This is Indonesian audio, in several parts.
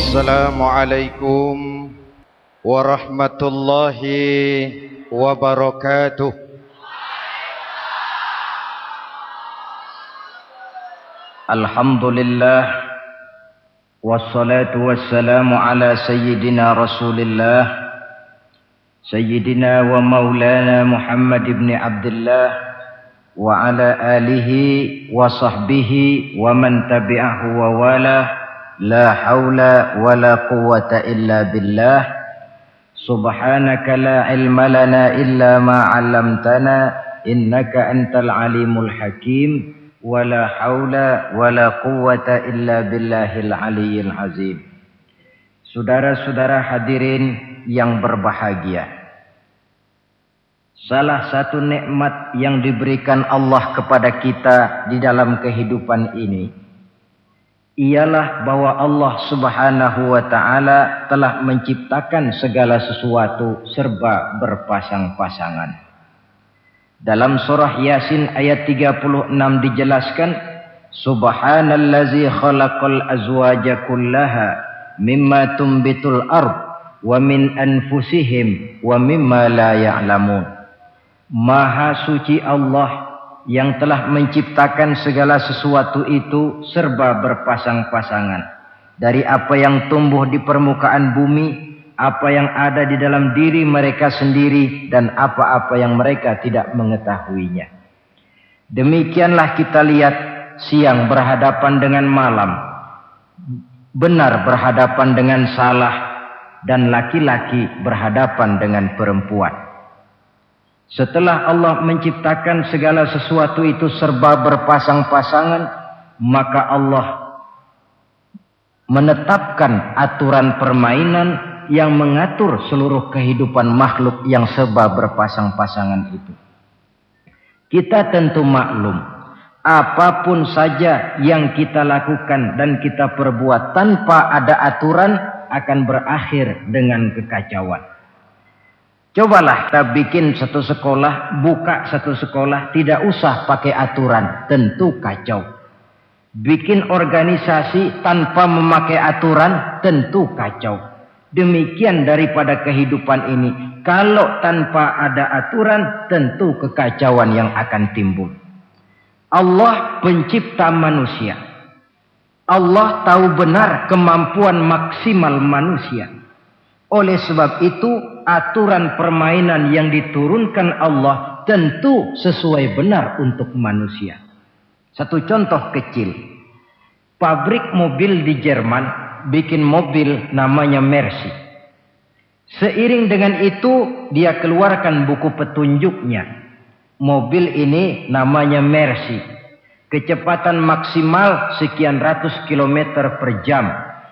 Assalamualaikum warahmatullahi wabarakatuh. Alhamdulillah wassalatu wassalamu ala sayyidina Rasulillah sayyidina wa maulana Muhammad ibn Abdullah wa ala alihi wa sahbihi wa man tabi'ahu wa wala. La haula wa la quwwata illa billah. Subhanaka la ilma lana illa ma 'allamtana innaka antal alimul hakim. Wa la haula wa la quwwata illa billahil aliyyil azim. Saudara-saudara hadirin yang berbahagia, salah satu nikmat yang diberikan Allah kepada kita di dalam kehidupan ini ialah bahwa Allah Subhanahu wa ta'ala telah menciptakan segala sesuatu serba berpasang-pasangan. Dalam surah Yasin ayat 36 dijelaskan, Subhanallazi khalaqal azwaja kullaha mimma tumbitul ard wa min anfusihim wa mimma la ya'lamun. Maha suci Allah yang telah menciptakan segala sesuatu itu serba berpasang-pasangan. Dari apa yang tumbuh di permukaan bumi, apa yang ada di dalam diri mereka sendiri, dan apa-apa yang mereka tidak mengetahuinya. Demikianlah kita lihat siang berhadapan dengan malam, benar berhadapan dengan salah, dan laki-laki berhadapan dengan perempuan. Setelah Allah menciptakan segala sesuatu itu serba berpasang-pasangan, maka Allah menetapkan aturan permainan yang mengatur seluruh kehidupan makhluk yang serba berpasang-pasangan itu. Kita tentu maklum, apapun saja yang kita lakukan dan kita perbuat tanpa ada aturan akan berakhir dengan kekacauan. Cobalah kita bikin satu sekolah, buka satu sekolah, tidak usah pakai aturan, tentu kacau. Bikin organisasi tanpa memakai aturan, tentu kacau. Demikian daripada kehidupan ini, kalau tanpa ada aturan, tentu kekacauan yang akan timbul. Allah pencipta manusia. Allah tahu benar kemampuan maksimal manusia. Oleh sebab itu, aturan permainan yang diturunkan Allah tentu sesuai benar untuk manusia. Satu contoh kecil. Pabrik mobil di Jerman bikin mobil namanya Mercy. Seiring dengan itu, dia keluarkan buku petunjuknya. Mobil ini namanya Mercy. Kecepatan maksimal sekian ratus kilometer per jam.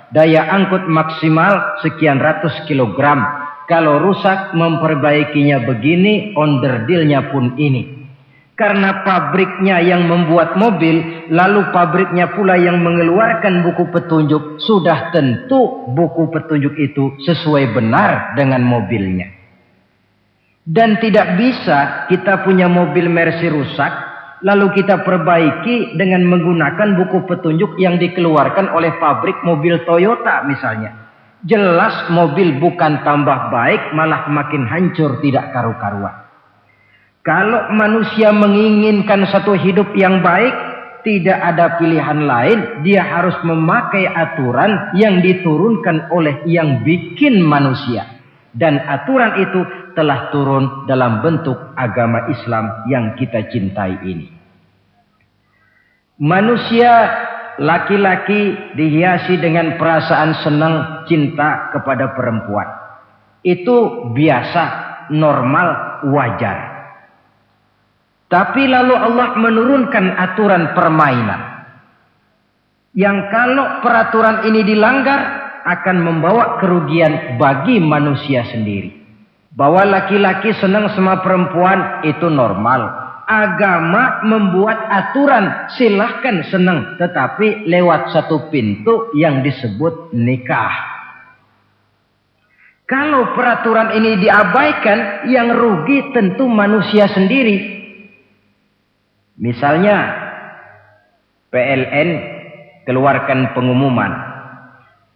Daya angkut maksimal sekian ratus kilogram. Kalau rusak memperbaikinya begini, onderdilnya pun ini. Karena pabriknya yang membuat mobil, lalu pabriknya pula yang mengeluarkan buku petunjuk, sudah tentu buku petunjuk itu sesuai benar dengan mobilnya. Dan tidak bisa kita punya mobil Mercy rusak, lalu kita perbaiki dengan menggunakan buku petunjuk yang dikeluarkan oleh pabrik mobil Toyota misalnya. Jelas mobil bukan tambah baik, malah makin hancur tidak karu-karuan. Kalau manusia menginginkan satu hidup yang baik, tidak ada pilihan lain, dia harus memakai aturan yang diturunkan oleh yang bikin manusia. Dan aturan itu telah turun dalam bentuk agama Islam yang kita cintai ini. Manusia laki-laki dihiasi dengan perasaan senang cinta kepada perempuan. Itu biasa, normal, wajar. Tapi lalu Allah menurunkan aturan permainan yang kalau peraturan ini dilanggar akan membawa kerugian bagi manusia sendiri. Bahwa laki-laki senang sama perempuan itu normal. Agama membuat aturan, silahkan senang, tetapi lewat satu pintu yang disebut nikah. Kalau peraturan ini diabaikan, yang rugi tentu manusia sendiri. Misalnya PLN keluarkan pengumuman,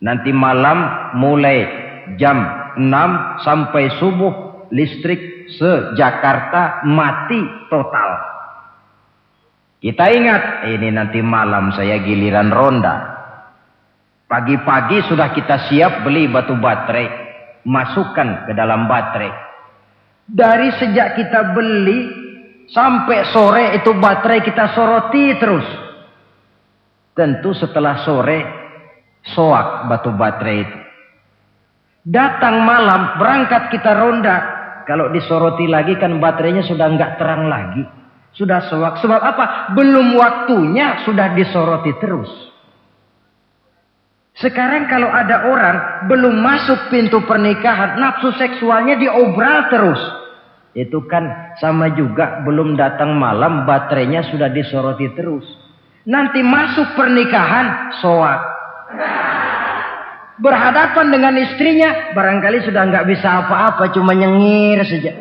Nanti malam mulai jam 6 sampai subuh listrik se-Jakarta mati total. Kita ingat, ini nanti malam saya giliran ronda. Pagi-pagi sudah kita siap beli batu baterai, masukkan ke dalam baterai. Dari sejak kita beli sampai sore itu baterai kita soroti terus. Tentu setelah sore soak batu baterai itu. Datang malam berangkat kita ronda. Kalau disoroti lagi kan baterainya sudah enggak terang lagi. Sudah soak. Sebab apa? Belum waktunya sudah disoroti terus. Sekarang kalau ada orang belum masuk pintu pernikahan, nafsu seksualnya diobral terus. Itu kan sama juga belum datang malam baterainya sudah disoroti terus. Nanti masuk pernikahan soak. Berhadapan dengan istrinya barangkali sudah nggak bisa apa-apa, cuma nyengir saja.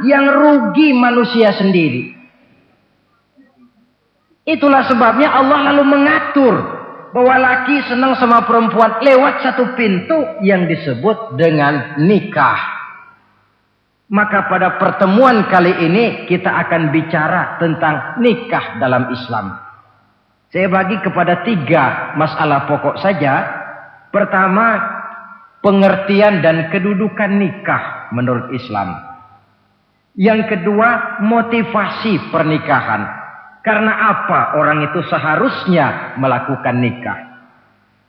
Yang rugi manusia sendiri. Itulah sebabnya Allah lalu mengatur bahwa laki senang sama perempuan lewat satu pintu yang disebut dengan nikah. Maka pada pertemuan kali ini kita akan bicara tentang nikah dalam Islam. Saya bagi kepada 3 masalah pokok saja. Pertama, pengertian dan kedudukan nikah menurut Islam. Yang kedua, motivasi pernikahan. Karena apa orang itu seharusnya melakukan nikah.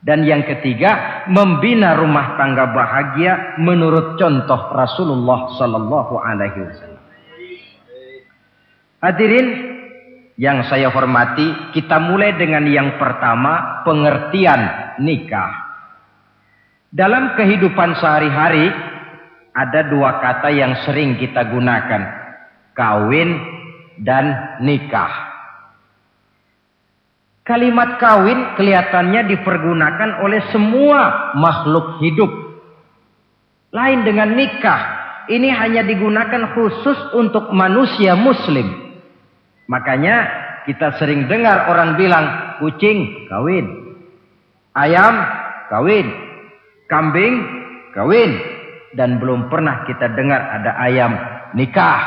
Dan yang ketiga, membina rumah tangga bahagia menurut contoh Rasulullah sallallahu alaihi wasallam. Hadirin yang saya hormati, kita mulai dengan yang pertama, pengertian nikah. Dalam kehidupan sehari-hari ada 2 kata yang sering kita gunakan, kawin dan nikah. Kalimat kawin kelihatannya dipergunakan oleh semua makhluk hidup. Lain dengan nikah, ini hanya digunakan khusus untuk manusia muslim. Makanya kita sering dengar orang bilang kucing kawin, ayam kawin, kambing kawin, dan belum pernah kita dengar ada ayam nikah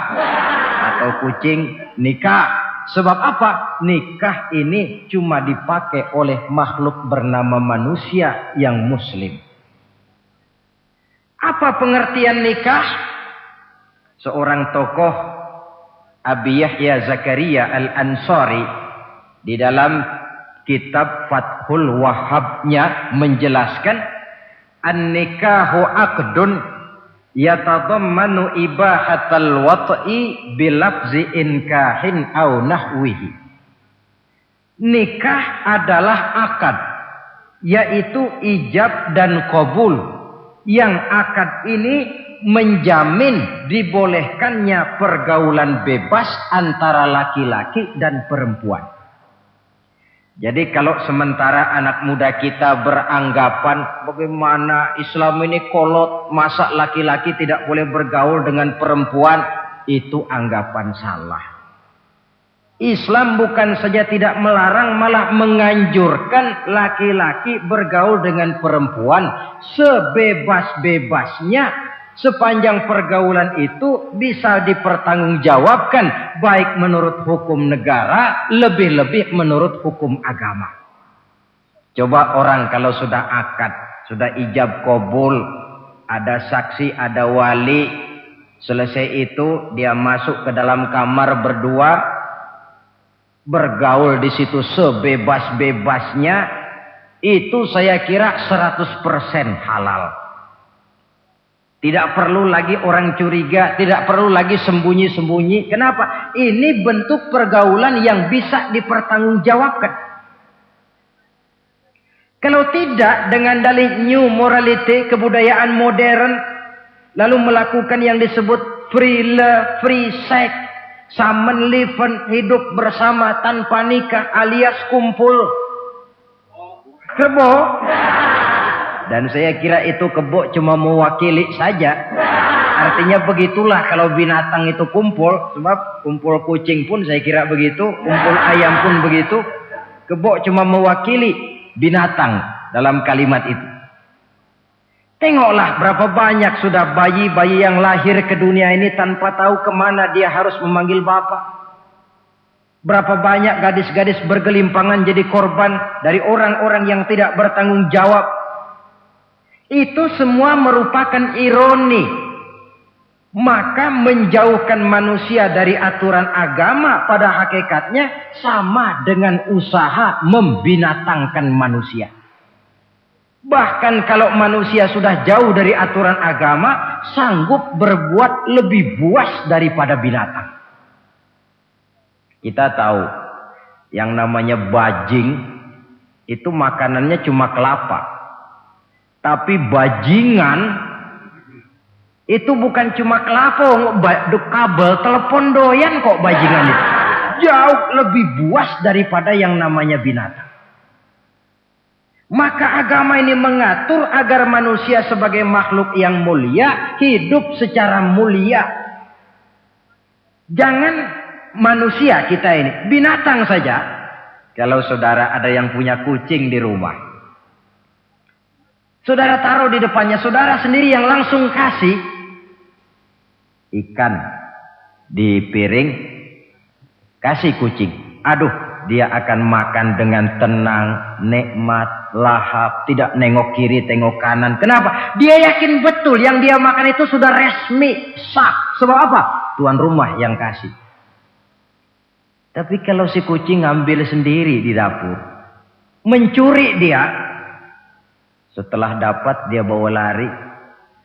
atau kucing nikah. Sebab apa? Nikah ini cuma dipakai oleh makhluk bernama manusia yang muslim. Apa pengertian nikah? Seorang tokoh, Abi Yahya Zakaria Al-Ansari, di dalam kitab Fathul Wahhabnya menjelaskan, an-nikahu aqdun yatadammanu ibahatal wat'i bilafzi inkahin au nahwihi. Nikah adalah akad, yaitu ijab dan qabul, yang akad ini menjamin dibolehkannya pergaulan bebas antara laki-laki dan perempuan. Jadi kalau sementara anak muda kita beranggapan bagaimana Islam ini kolot, masa laki-laki tidak boleh bergaul dengan perempuan, itu anggapan salah. Islam bukan saja tidak melarang, malah menganjurkan laki-laki bergaul dengan perempuan sebebas-bebasnya, sepanjang pergaulan itu bisa dipertanggungjawabkan baik menurut hukum negara, lebih-lebih menurut hukum agama. Coba orang kalau sudah akad, sudah ijab qabul, ada saksi, ada wali, selesai itu dia masuk ke dalam kamar berdua, bergaul di situ sebebas-bebasnya, itu saya kira 100% halal. Tidak perlu lagi orang curiga, tidak perlu lagi sembunyi-sembunyi. Kenapa? Ini bentuk pergaulan yang bisa dipertanggungjawabkan. Kalau tidak, dengan dalih new morality, kebudayaan modern, lalu melakukan yang disebut free love, free sex, samen liven, hidup bersama tanpa nikah alias kumpul kebo. Dan saya kira itu kebo cuma mewakili saja. Artinya begitulah kalau binatang itu kumpul. Sebab kumpul kucing pun saya kira begitu, kumpul ayam pun begitu. Kebo cuma mewakili binatang. dalam kalimat itu. Tengoklah berapa banyak sudah bayi-bayi yang lahir ke dunia ini tanpa tahu kemana dia harus memanggil bapak. Berapa banyak gadis-gadis bergelimpangan jadi korban dari orang-orang yang tidak bertanggung jawab. Itu semua merupakan ironi. Maka menjauhkan manusia dari aturan agama pada hakikatnya sama dengan usaha membinatangkan manusia. Bahkan kalau manusia sudah jauh dari aturan agama, sanggup berbuat lebih buas daripada binatang. Kita tahu yang namanya bajing itu makanannya cuma kelapa. Tapi bajingan itu bukan cuma kelapa, kabel telepon doyan kok bajingan itu. Jauh lebih buas daripada yang namanya binatang. Maka agama ini mengatur agar manusia sebagai makhluk yang mulia hidup secara mulia. Jangan manusia kita ini, binatang saja. Kalau saudara ada yang punya kucing di rumah, saudara taruh di depannya, saudara sendiri yang langsung kasih ikan di piring, kasih kucing. Aduh, dia akan makan dengan tenang, nikmat, lahap, tidak nengok kiri, tengok kanan. Kenapa? Dia yakin betul yang dia makan itu sudah resmi, sah. Sebab apa? Tuan rumah yang kasih. Tapi kalau si kucing ngambil sendiri di dapur, mencuri dia, setelah dapat dia bawa lari,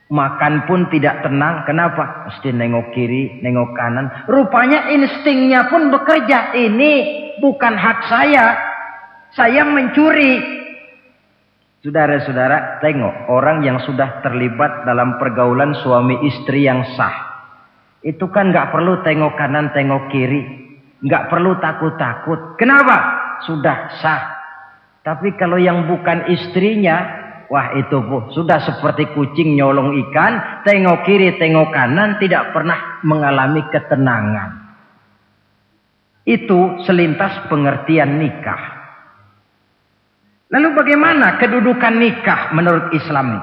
makan pun tidak tenang. Kenapa? Mesti nengok kiri, nengok kanan. Rupanya instingnya pun bekerja. Ini bukan hak saya mencuri. Saudara-saudara, tengok orang yang sudah terlibat dalam pergaulan suami istri yang sah. Itu kan gak perlu tengok kanan, tengok kiri. Gak perlu takut-takut. Kenapa? Sudah sah. Tapi kalau yang bukan istrinya, wah itu bu, sudah seperti kucing nyolong ikan, tengok kiri, tengok kanan, tidak pernah mengalami ketenangan. Itu selintas pengertian nikah. Lalu bagaimana kedudukan nikah menurut Islam?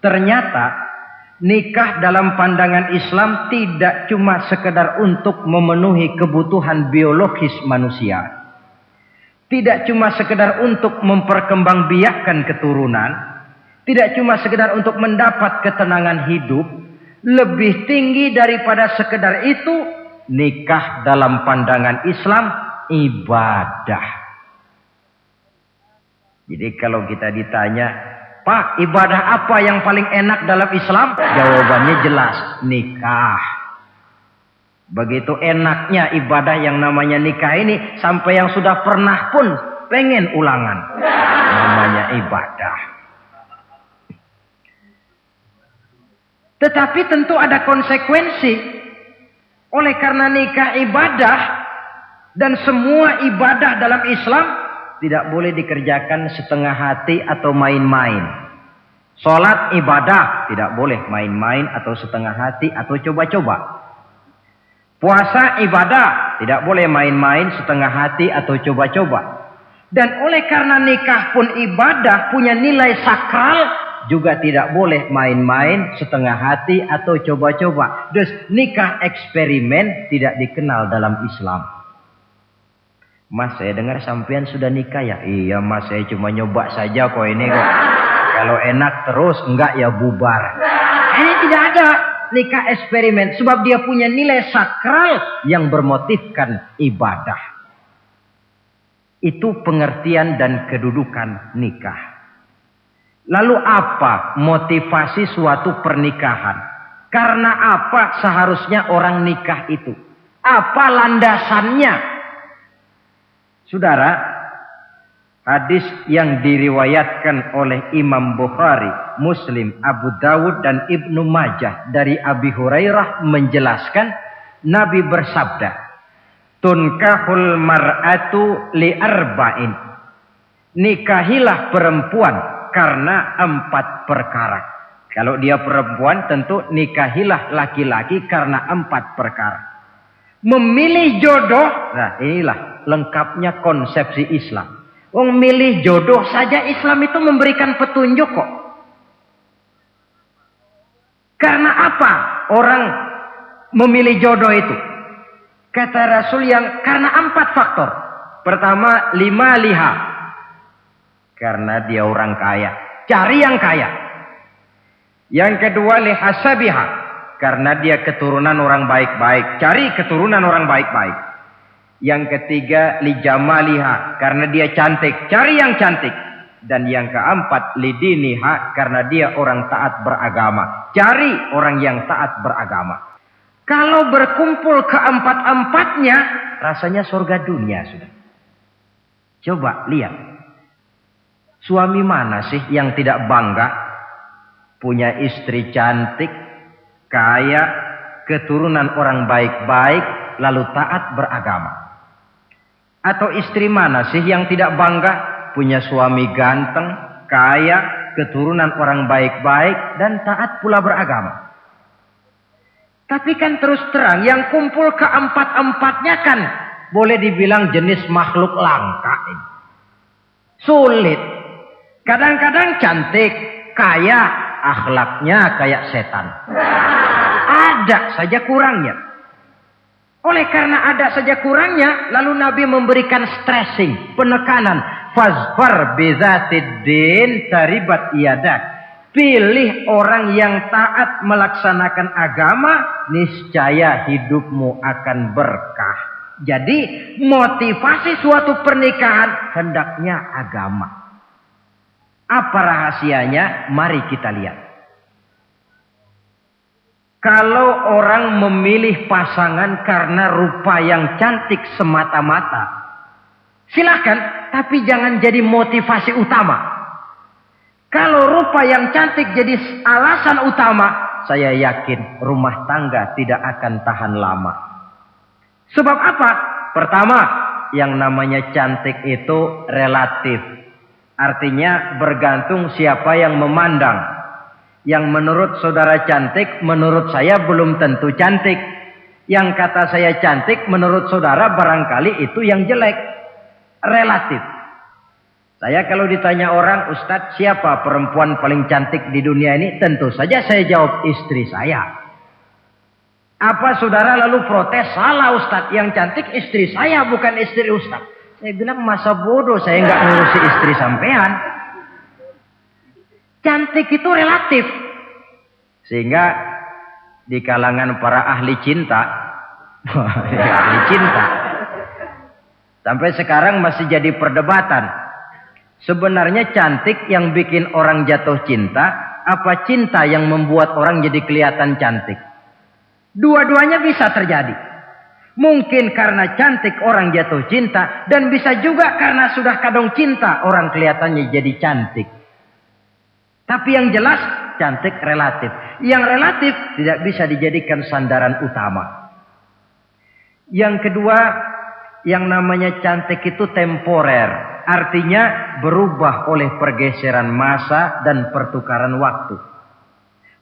Ternyata nikah dalam pandangan Islam tidak cuma sekedar untuk memenuhi kebutuhan biologis manusia. Tidak cuma sekedar untuk memperkembangbiakkan keturunan. Tidak cuma sekedar untuk mendapat ketenangan hidup. Lebih tinggi daripada sekedar itu, nikah dalam pandangan Islam ibadah. Jadi kalau kita ditanya, Pak, ibadah apa yang paling enak dalam Islam? Jawabannya jelas, nikah. Begitu enaknya ibadah yang namanya nikah ini, sampai yang sudah pernah pun pengen ulangan. Namanya ibadah. Tetapi tentu ada konsekuensi. Oleh karena nikah ibadah, dan semua ibadah dalam Islam tidak boleh dikerjakan setengah hati atau main-main. Sholat ibadah, tidak boleh main-main atau setengah hati atau coba-coba. Puasa ibadah, tidak boleh main-main, setengah hati atau coba-coba. Dan oleh karena nikah pun ibadah, punya nilai sakral, juga tidak boleh main-main, setengah hati atau coba-coba. Dus nikah eksperimen tidak dikenal dalam Islam. Mas, saya dengar sampean sudah nikah ya? Iya mas, saya cuma nyoba saja kok ini kok. Kalau enak terus, enggak ya bubar. Ini tidak ada nikah eksperimen. Sebab dia punya nilai sakral yang bermotifkan ibadah. Itu pengertian dan kedudukan nikah. Lalu apa motivasi suatu pernikahan? Karena apa seharusnya orang nikah itu? Apa landasannya? Saudara, hadis yang diriwayatkan oleh Imam Bukhari, Muslim, Abu Dawud dan Ibnu Majah dari Abi Hurairah menjelaskan Nabi bersabda, "Tunkahul mar'atu li arba'in." Nikahilah perempuan karena 4 perkara. Kalau dia perempuan tentu nikahilah laki-laki karena 4 perkara. Memilih jodoh, nah inilah lengkapnya konsepsi Islam. Wong milih jodoh saja Islam itu memberikan petunjuk kok. Karena apa orang memilih jodoh itu? Kata Rasul yang karena 4 faktor. Pertama, 5 liha. Karena dia orang kaya. Cari yang kaya. Yang kedua, lihasabiha. Karena dia keturunan orang baik-baik. Cari keturunan orang baik-baik. Yang ketiga, lijamaliha. Karena dia cantik. Cari yang cantik. Dan yang keempat, lidiniha. Karena dia orang taat beragama. Cari orang yang taat beragama. Kalau berkumpul keempat-empatnya, rasanya surga dunia sudah. Coba lihat. Suami mana sih yang tidak bangga punya istri cantik, kaya, keturunan orang baik-baik, lalu taat beragama? Atau istri mana sih yang tidak bangga punya suami ganteng, kaya, keturunan orang baik-baik, dan taat pula beragama? Tapi kan terus terang, yang kumpul keempat-empatnya kan boleh dibilang jenis makhluk langka ini. Sulit. Kadang-kadang cantik, kaya, akhlaknya kayak setan. Ada saja kurangnya. Oleh karena ada saja kurangnya, lalu Nabi memberikan stressing, penekanan. Fazfar bizatiddin taribat iyadak. Pilih orang yang taat melaksanakan agama, niscaya hidupmu akan berkah. Jadi motivasi suatu pernikahan hendaknya agama. Apa rahasianya? Mari kita lihat. Kalau orang memilih pasangan karena rupa yang cantik semata-mata, silakan, tapi jangan jadi motivasi utama. Kalau rupa yang cantik jadi alasan utama, saya yakin rumah tangga tidak akan tahan lama. Sebab apa? Pertama, yang namanya cantik itu relatif. Artinya bergantung siapa yang memandang. Yang menurut saudara cantik, menurut saya belum tentu cantik. Yang kata saya cantik, menurut saudara barangkali itu yang jelek. Relatif. Saya kalau ditanya orang, Ustadz siapa perempuan paling cantik di dunia ini? Tentu saja saya jawab istri saya. Apa saudara lalu protes? Salah Ustadz, yang cantik istri saya bukan istri Ustadz. Saya bilang masa bodoh, saya nggak ngurusi istri sampean. Cantik itu relatif. Sehingga di kalangan para ahli cinta, ahli cinta, sampai sekarang masih jadi perdebatan. Sebenarnya cantik yang bikin orang jatuh cinta, apa cinta yang membuat orang jadi kelihatan cantik? Dua-duanya bisa terjadi. Mungkin karena cantik orang jatuh cinta, dan bisa juga karena sudah kadung cinta orang kelihatannya jadi cantik. Tapi yang jelas cantik relatif. Yang relatif tidak bisa dijadikan sandaran utama. Yang kedua, yang namanya cantik itu temporer. Artinya berubah oleh pergeseran masa dan pertukaran waktu.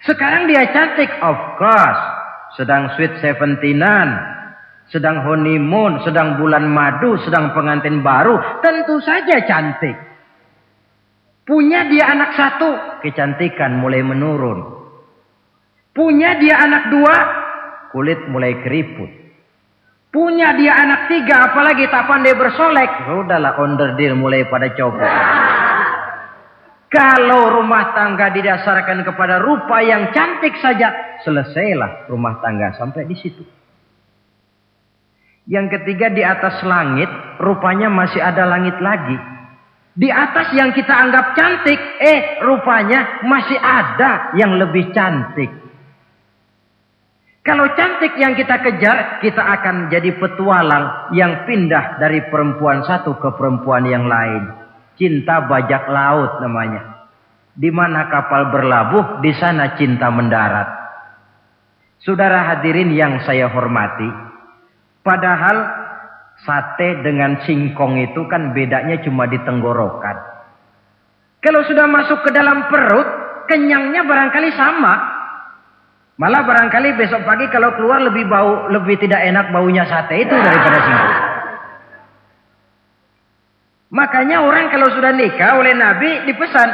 Sekarang dia cantik, of course. Sedang sweet 17-an, sedang honeymoon, sedang bulan madu, sedang pengantin baru. Tentu saja cantik. Punya dia anak 1, kecantikan mulai menurun. Punya dia anak 2, kulit mulai keriput. Punya dia anak 3, apalagi tak pandai bersolek, sudahlah onderdil mulai pada copot. Kalau rumah tangga didasarkan kepada rupa yang cantik saja, selesailah rumah tangga sampai di situ. Yang ketiga, di atas langit, rupanya masih ada langit lagi. Di atas yang kita anggap cantik, rupanya masih ada yang lebih cantik. Kalau cantik yang kita kejar, kita akan jadi petualang yang pindah dari perempuan satu ke perempuan yang lain. Cinta bajak laut namanya. Di mana kapal berlabuh, di sana cinta mendarat. Saudara hadirin yang saya hormati, padahal sate dengan singkong itu kan bedanya cuma di tenggorokan. Kalau sudah masuk ke dalam perut, kenyangnya barangkali sama. Malah barangkali besok pagi kalau keluar lebih tidak enak baunya sate itu daripada singkong. Makanya orang kalau sudah nikah oleh Nabi dipesan,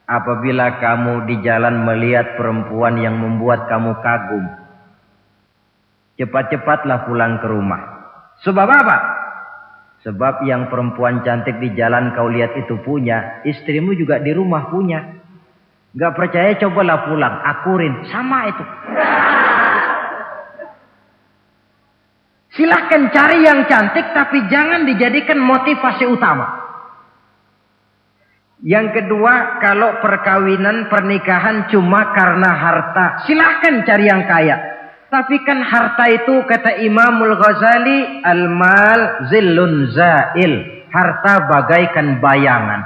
apabila kamu di jalan melihat perempuan yang membuat kamu kagum, cepat-cepatlah pulang ke rumah. Sebab apa? Sebab yang perempuan cantik di jalan kau lihat itu punya, istrimu juga di rumah punya. Gak percaya cobalah pulang, akurin, sama itu. Silahkan cari yang cantik, tapi jangan dijadikan motivasi utama. Yang kedua, kalau perkawinan, pernikahan cuma karena harta, silahkan cari yang kaya. Tapi kan harta itu, kata Imamul Ghazali, al-mal zillun zail. Harta bagaikan bayangan.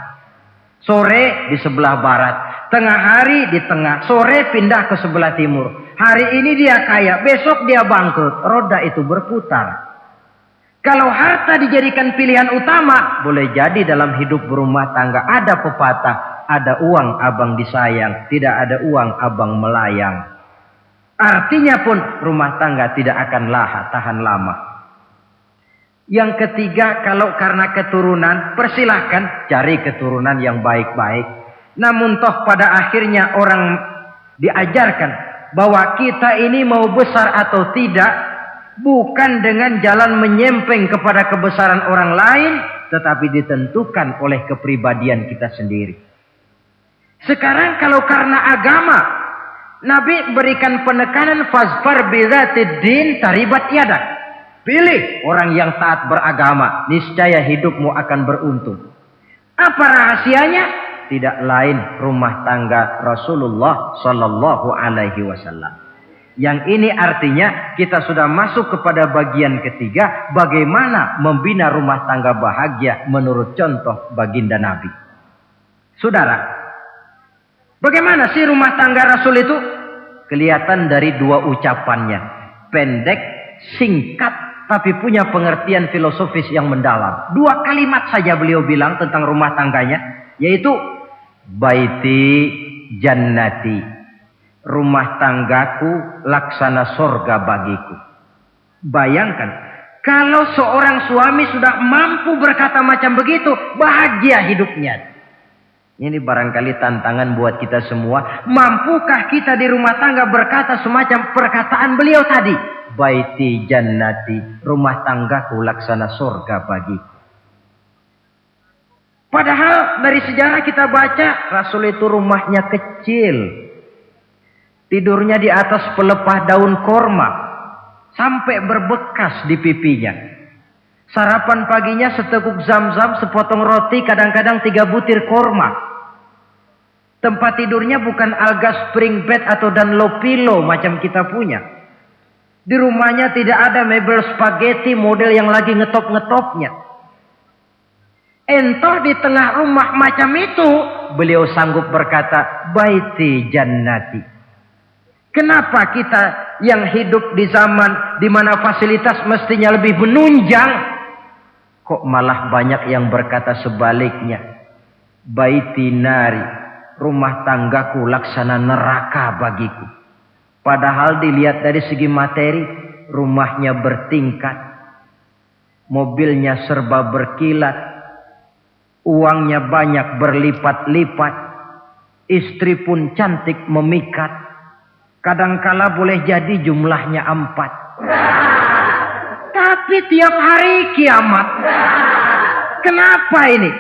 Sore di sebelah barat, tengah hari di tengah, sore pindah ke sebelah timur. Hari ini dia kaya, besok dia bangkrut. Roda itu berputar. Kalau harta dijadikan pilihan utama, boleh jadi dalam hidup berumah tangga ada pepatah, ada uang abang disayang, tidak ada uang abang melayang. Artinya pun rumah tangga tidak akan tahan lama. Yang ketiga, kalau karena keturunan, persilahkan cari keturunan yang baik-baik. Namun toh pada akhirnya orang diajarkan bahwa kita ini mau besar atau tidak, bukan dengan jalan menyempeng kepada kebesaran orang lain, tetapi ditentukan oleh kepribadian kita sendiri. Sekarang kalau karena agama, Nabi berikan penekanan fazfar bizatid din taribat yadak. Pilih orang yang taat beragama, niscaya hidupmu akan beruntung. Apa rahasianya? Tidak lain rumah tangga Rasulullah Sallallahu Alaihi Wasallam. Yang ini artinya kita sudah masuk kepada bagian ketiga, bagaimana membina rumah tangga bahagia menurut contoh baginda Nabi. Saudara, bagaimana sih rumah tangga Rasul itu? Kelihatan dari dua ucapannya, pendek, singkat, tapi punya pengertian filosofis yang mendalam. Dua kalimat saja beliau bilang tentang rumah tangganya, yaitu baiti jannati, rumah tanggaku laksana sorga bagiku. Bayangkan, kalau seorang suami sudah mampu berkata macam begitu, bahagia hidupnya. Ini barangkali tantangan buat kita semua. Mampukah kita di rumah tangga berkata semacam perkataan beliau tadi? Baiti jannati, rumah tanggaku laksana sorga bagiku. Padahal dari sejarah kita baca, Rasul itu rumahnya kecil. Tidurnya di atas pelepah daun korma. Sampai berbekas di pipinya. Sarapan paginya seteguk zam-zam, sepotong roti, kadang-kadang 3 butir korma. Tempat tidurnya bukan alga spring bed atau Dunlopillow macam kita punya. Di rumahnya tidak ada mebel spaghetti model yang lagi ngetop-ngetopnya. Entah di tengah rumah macam itu, beliau sanggup berkata, baiti jannati. Kenapa kita yang hidup di zaman di mana fasilitas mestinya lebih menunjang, kok malah banyak yang berkata sebaliknya? Baiti nari, rumah tanggaku laksana neraka bagiku. Padahal dilihat dari segi materi, rumahnya bertingkat, mobilnya serba berkilat, uangnya banyak berlipat-lipat, istri pun cantik memikat, kadangkala boleh jadi jumlahnya 4. Tapi tiap hari kiamat. Kenapa ini?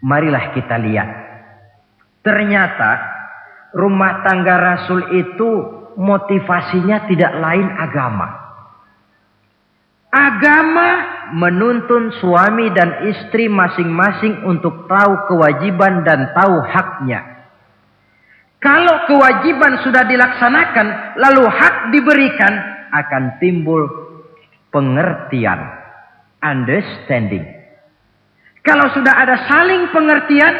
Marilah kita lihat. Ternyata rumah tangga Rasul itu motivasinya tidak lain agama. Agama menuntun suami dan istri masing-masing untuk tahu kewajiban dan tahu haknya. Kalau kewajiban sudah dilaksanakan, lalu hak diberikan, akan timbul pengertian, understanding. Kalau sudah ada saling pengertian,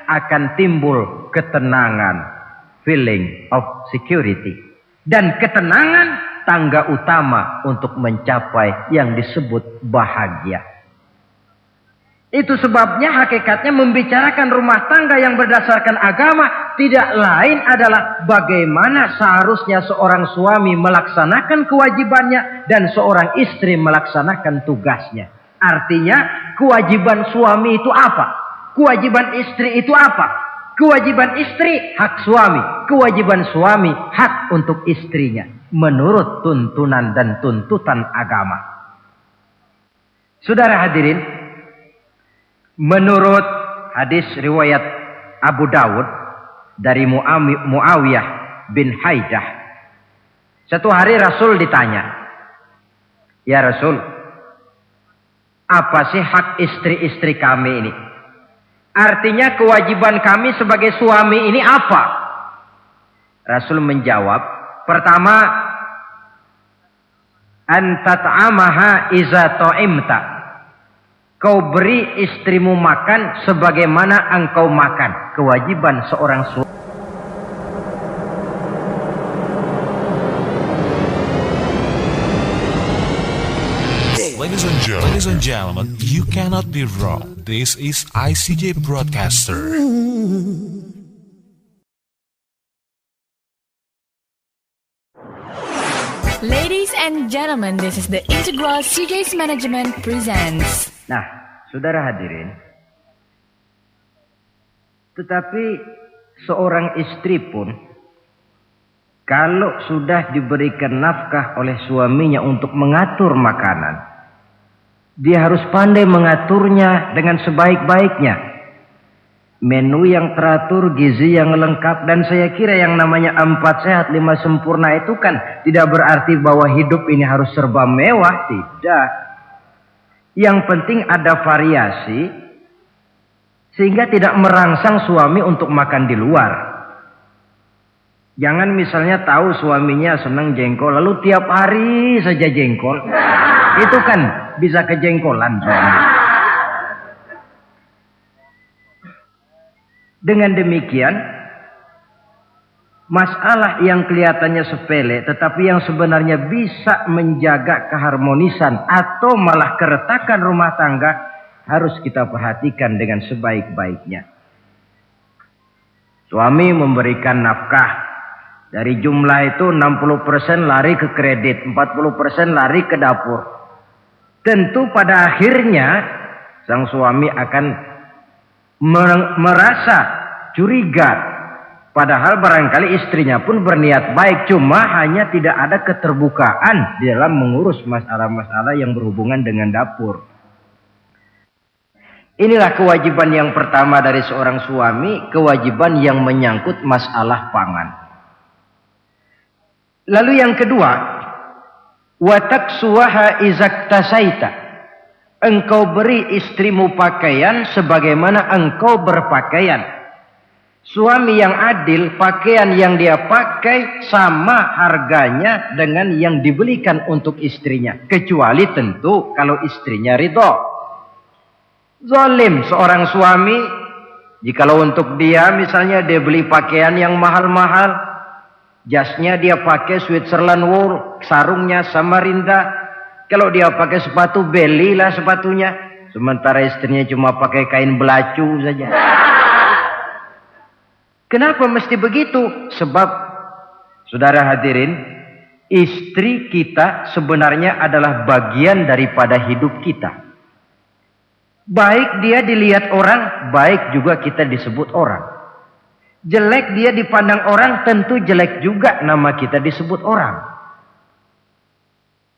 akan timbul ketenangan, feeling of security. Dan ketenangan tangga utama untuk mencapai yang disebut bahagia. Itu sebabnya hakikatnya membicarakan rumah tangga yang berdasarkan agama tidak lain adalah bagaimana seharusnya seorang suami melaksanakan kewajibannya dan seorang istri melaksanakan tugasnya. Artinya kewajiban suami itu apa? Kewajiban istri itu apa? Kewajiban istri hak suami, kewajiban suami hak untuk istrinya menurut tuntunan dan tuntutan agama. Saudara hadirin, menurut hadis riwayat Abu Dawud dari Muawiyah bin Haidah, satu hari Rasul ditanya, "Ya Rasul, apa sih hak istri-istri kami ini? Artinya kewajiban kami sebagai suami ini apa?" Rasul menjawab, pertama, antat'amaha iza ta'imta. Kau beri istrimu makan sebagaimana engkau makan. Kewajiban seorang suami. Ladies and gentlemen, you cannot be wrong. This is ICJ Broadcaster. Ladies and gentlemen, this is the Integral CJ's Management presents. Nah, saudara hadirin, tetapi seorang istri pun kalau sudah diberikan nafkah oleh suaminya untuk mengatur makanan, dia harus pandai mengaturnya dengan sebaik-baiknya. Menu yang teratur, gizi yang lengkap, dan saya kira yang namanya 4 sehat 5 sempurna itu kan tidak berarti bahwa hidup ini harus serba mewah, tidak. Yang penting ada variasi sehingga tidak merangsang suami untuk makan di luar. Jangan misalnya tahu suaminya senang jengkol lalu tiap hari saja jengkol. Itu kan bisa kejengkolan suami. Dengan demikian, masalah yang kelihatannya sepele tetapi yang sebenarnya bisa menjaga keharmonisan atau malah keretakan rumah tangga harus kita perhatikan dengan sebaik-baiknya. Suami memberikan nafkah, dari jumlah itu 60% lari ke kredit, 40% lari ke dapur. Tentu pada akhirnya sang suami akan merasa curiga, padahal barangkali istrinya pun berniat baik, cuma hanya tidak ada keterbukaan di dalam mengurus masalah-masalah yang berhubungan dengan dapur. Inilah kewajiban yang pertama dari seorang suami, kewajiban yang menyangkut masalah pangan. Lalu yang kedua, wa taksuwaha izaktasaita. Engkau beri istrimu pakaian sebagaimana engkau berpakaian. Suami yang adil, pakaian yang dia pakai sama harganya dengan yang dibelikan untuk istrinya. Kecuali tentu kalau istrinya ridho. Zalim seorang suami, jikalau untuk dia misalnya dia beli pakaian yang mahal-mahal, jasnya dia pakai Switzerland wool, sarungnya Samarinda. Kalau dia pakai sepatu, belilah sepatunya. Sementara istrinya cuma pakai kain belacu saja. Kenapa mesti begitu? Sebab, saudara hadirin, istri kita sebenarnya adalah bagian daripada hidup kita. Baik dia dilihat orang, baik juga kita disebut orang. Jelek dia dipandang orang, tentu jelek juga nama kita disebut orang.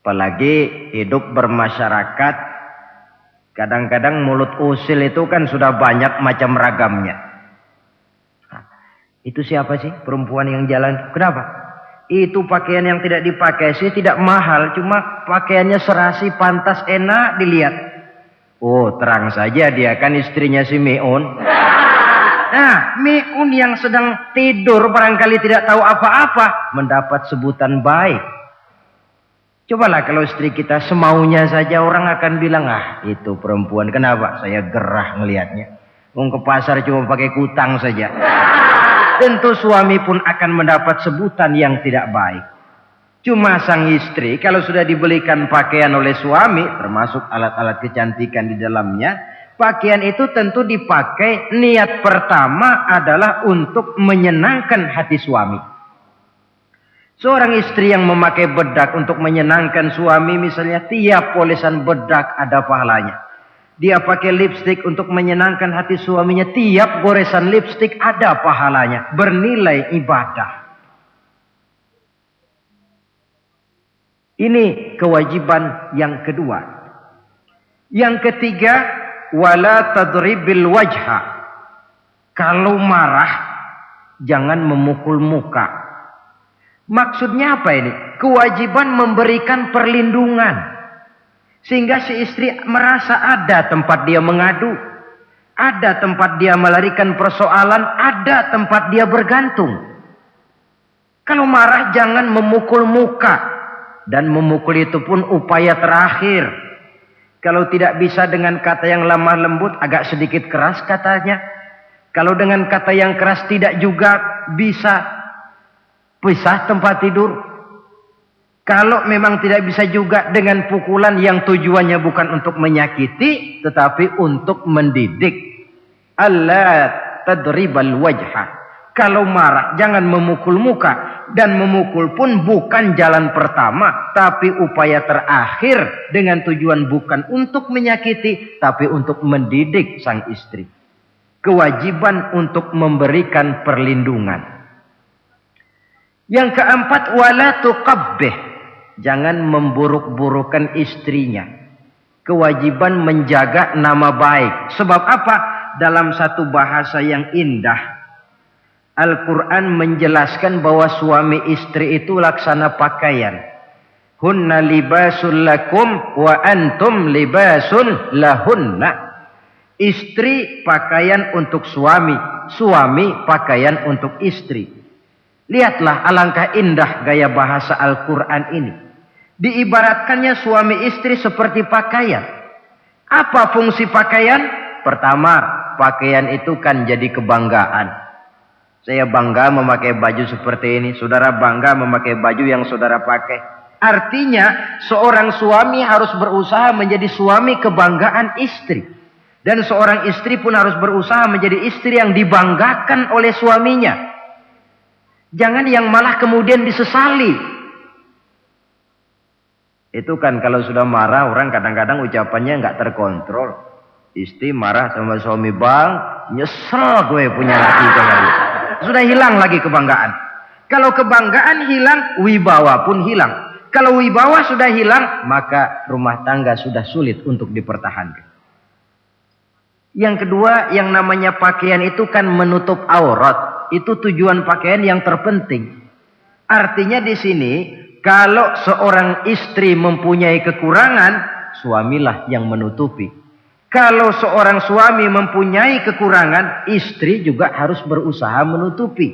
Apalagi hidup bermasyarakat, kadang-kadang mulut usil itu kan sudah banyak macam ragamnya. Itu siapa sih perempuan yang jalan? Kenapa? Itu pakaian yang tidak dipakai sih tidak mahal, cuma pakaiannya serasi, pantas, enak dilihat. Oh, terang saja dia kan istrinya si Miun. Nah, Miun yang sedang tidur barangkali tidak tahu apa-apa mendapat sebutan baik. Cobalah kalau istri kita semaunya saja, orang akan bilang, ah itu perempuan, kenapa? Saya gerah ngelihatnya. Mau ke pasar cuma pakai kutang saja. Tentu suami pun akan mendapat sebutan yang tidak baik. Cuma sang istri kalau sudah dibelikan pakaian oleh suami, termasuk alat-alat kecantikan di dalamnya, pakaian itu tentu dipakai niat pertama adalah untuk menyenangkan hati suami. Seorang istri yang memakai bedak untuk menyenangkan suami misalnya, tiap polesan bedak ada pahalanya. Dia pakai lipstik untuk menyenangkan hati suaminya, tiap goresan lipstik ada pahalanya, bernilai ibadah. Ini kewajiban yang kedua. Yang ketiga, wala tadribil wajha. Kalau marah, jangan memukul muka. Maksudnya apa ini? Kewajiban memberikan perlindungan. Sehingga si istri merasa ada tempat dia mengadu. Ada tempat dia melarikan persoalan. Ada tempat dia bergantung. Kalau marah jangan memukul muka. Dan memukul itu pun upaya terakhir. Kalau tidak bisa dengan kata yang lemah lembut, agak sedikit keras katanya. Kalau dengan kata yang keras tidak juga bisa pisah tempat tidur. Kalau memang tidak bisa juga dengan pukulan yang tujuannya bukan untuk menyakiti, tetapi untuk mendidik. Allah tadribal wajha. Kalau marah jangan memukul muka. Dan memukul pun bukan jalan pertama, tapi upaya terakhir dengan tujuan bukan untuk menyakiti, tapi untuk mendidik sang istri. Kewajiban untuk memberikan perlindungan. Yang keempat, wala tuqabbih. Jangan memburuk-burukan istrinya. Kewajiban menjaga nama baik. Sebab apa? Dalam satu bahasa yang indah, Al-Quran menjelaskan bahwa suami istri itu laksana pakaian. Hunna libasul lakum wa antum libasun lahunna. Istri pakaian untuk suami, suami pakaian untuk istri. Lihatlah alangkah indah gaya bahasa Al-Quran ini. Diibaratkannya suami istri seperti pakaian. Apa fungsi pakaian? Pertama, pakaian itu kan jadi kebanggaan. Saya bangga memakai baju seperti ini. Saudara bangga memakai baju yang saudara pakai. Artinya seorang suami harus berusaha menjadi suami kebanggaan istri. Dan seorang istri pun harus berusaha menjadi istri yang dibanggakan oleh suaminya. Jangan yang malah kemudian disesali. Itu kan kalau sudah marah orang kadang-kadang ucapannya nggak terkontrol. Istri marah sama suami, bang, nyesel gue punya laki kali. Sudah hilang lagi kebanggaan. Kalau kebanggaan hilang, wibawa pun hilang. Kalau wibawa sudah hilang, maka rumah tangga sudah sulit untuk dipertahankan. Yang kedua, yang namanya pakaian itu kan menutup aurat. Itu tujuan pakaian yang terpenting. Artinya di sini, kalau seorang istri mempunyai kekurangan, suamilah yang menutupi. Kalau seorang suami mempunyai kekurangan, istri juga harus berusaha menutupi.